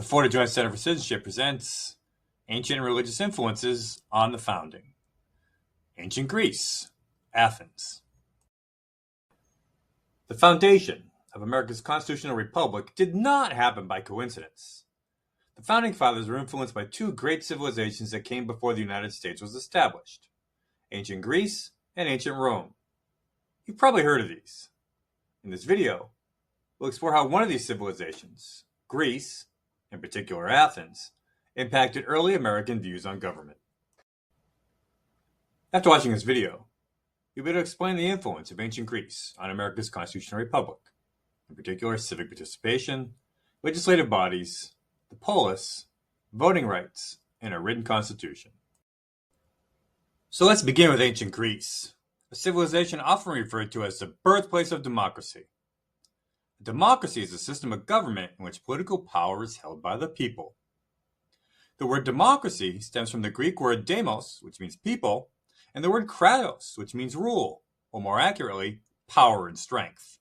The Florida Joint Center for Citizenship presents Ancient Religious Influences on the Founding. Ancient Greece, Athens. The foundation of America's constitutional republic did not happen by coincidence. The Founding Fathers were influenced by two great civilizations that came before the United States was established: ancient Greece and ancient Rome. You've probably heard of these. In this video, we'll explore how one of these civilizations, Greece, in particular Athens, impacted early American views on government. After watching this video, you'll be able to explain the influence of ancient Greece on America's constitutional republic, in particular civic participation, legislative bodies, the polis, voting rights, and a written constitution. So let's begin with ancient Greece, a civilization often referred to as the birthplace of democracy. A democracy is a system of government in which political power is held by the people. The word democracy stems from the Greek word demos, which means people, and the word kratos, which means rule, or more accurately, power and strength.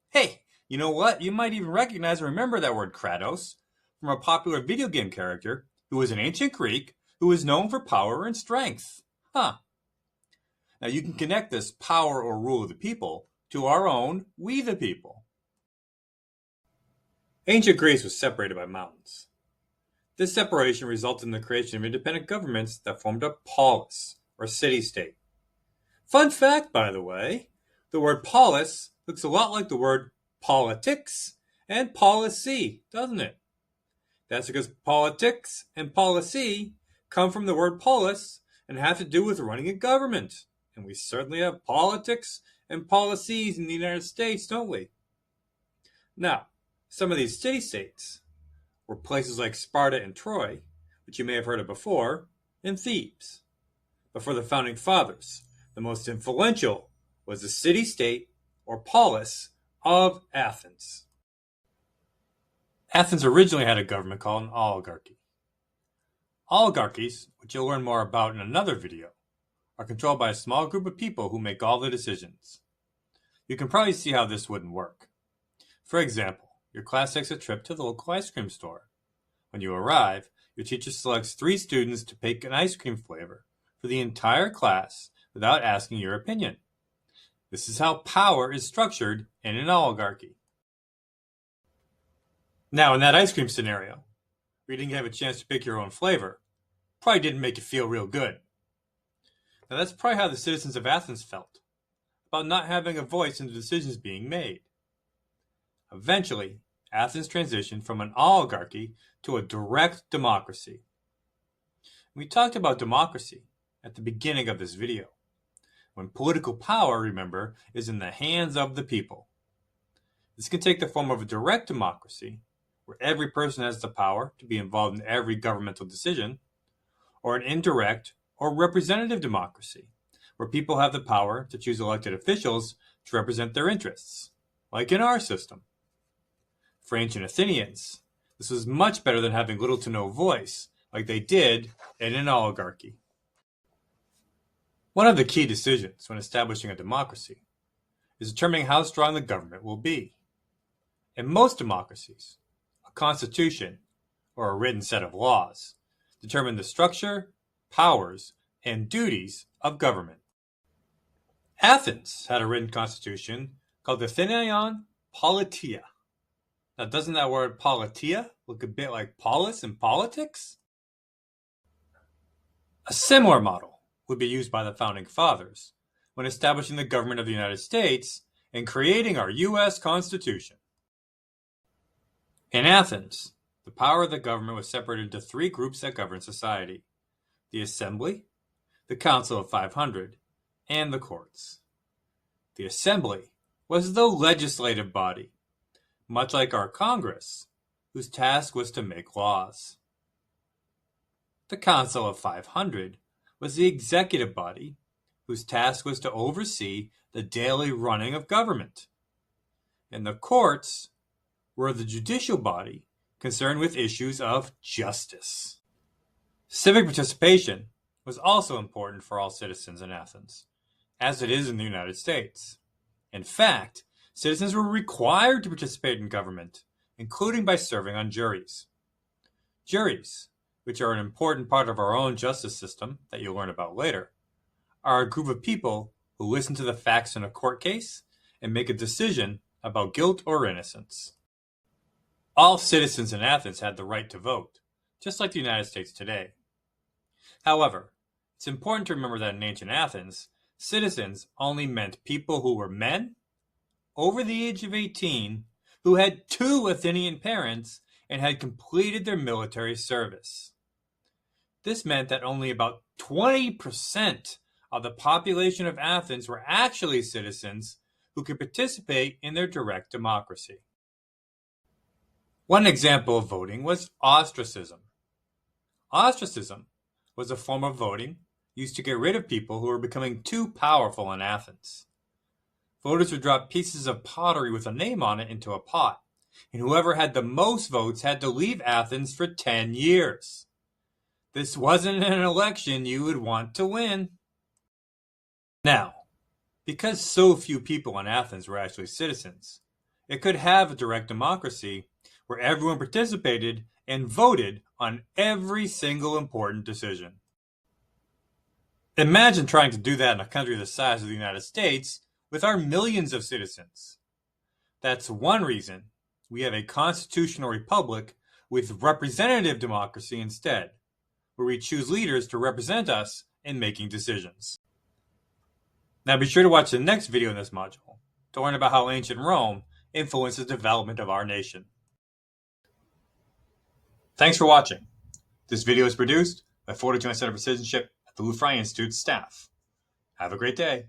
Hey, you know what? You might even recognize and remember that word kratos from a popular video game character who was an ancient Greek who was known for power and strength. Now you can connect this power or rule of the people to our own we the people. Ancient Greece was separated by mountains. This separation resulted in the creation of independent governments that formed a polis, or city-state. Fun fact, by the way, the word polis looks a lot like the word politics and policy, doesn't it? That's because politics and policy come from the word polis and have to do with running a government. And we certainly have politics and policies in the United States, don't we? Now, some of these city-states were places like Sparta and Troy, which you may have heard of before, and Thebes. But for the Founding Fathers, the most influential was the city-state, or polis, of Athens. Athens originally had a government called an oligarchy. Oligarchies, which you'll learn more about in another video, are controlled by a small group of people who make all the decisions. You can probably see how this wouldn't work. For example, your class takes a trip to the local ice cream store. When you arrive, your teacher selects 3 students to pick an ice cream flavor for the entire class without asking your opinion. This is how power is structured in an oligarchy. Now, in that ice cream scenario, where you didn't have a chance to pick your own flavor, probably didn't make you feel real good. Now, that's probably how the citizens of Athens felt about not having a voice in the decisions being made. Eventually, Athens transitioned from an oligarchy to a direct democracy. We talked about democracy at the beginning of this video, when political power, remember, is in the hands of the people. This can take the form of a direct democracy, where every person has the power to be involved in every governmental decision, or an indirect or representative democracy, where people have the power to choose elected officials to represent their interests, like in our system. For ancient Athenians, this was much better than having little to no voice, like they did in an oligarchy. One of the key decisions when establishing a democracy is determining how strong the government will be. In most democracies, a constitution, or a written set of laws, determine the structure, powers, and duties of government. Athens had a written constitution called the Athenian Politia. Now, doesn't that word politia look a bit like polis and politics? A similar model would be used by the Founding Fathers when establishing the government of the United States and creating our U.S. Constitution. In Athens, the power of the government was separated into 3 groups that governed society: the Assembly, the Council of 500, and the courts. The Assembly was the legislative body, much like our Congress, whose task was to make laws. The Council of 500 was the executive body, whose task was to oversee the daily running of government. And the courts were the judicial body concerned with issues of justice. Civic participation was also important for all citizens in Athens, as it is in the United States. In fact, citizens were required to participate in government, including by serving on juries. Juries, which are an important part of our own justice system that you'll learn about later, are a group of people who listen to the facts in a court case and make a decision about guilt or innocence. All citizens in Athens had the right to vote, just like the United States today. However, it's important to remember that in ancient Athens, citizens only meant people who were men, over the age of 18, who had 2 Athenian parents and had completed their military service. This meant that only about 20% of the population of Athens were actually citizens who could participate in their direct democracy. One example of voting was ostracism. Ostracism was a form of voting used to get rid of people who were becoming too powerful in Athens. Voters would drop pieces of pottery with a name on it into a pot, and whoever had the most votes had to leave Athens for 10 years. This wasn't an election you would want to win. Now, because so few people in Athens were actually citizens, it could have a direct democracy where everyone participated and voted on every single important decision. Imagine trying to do that in a country the size of the United States with our millions of citizens. That's one reason we have a constitutional republic with representative democracy instead, where we choose leaders to represent us in making decisions. Now be sure to watch the next video in this module to learn about how ancient Rome influenced the development of our nation. Thanks for watching. This video is produced by Florida Joint Center for Citizenship at the Lou Frye Institute's staff. Have a great day.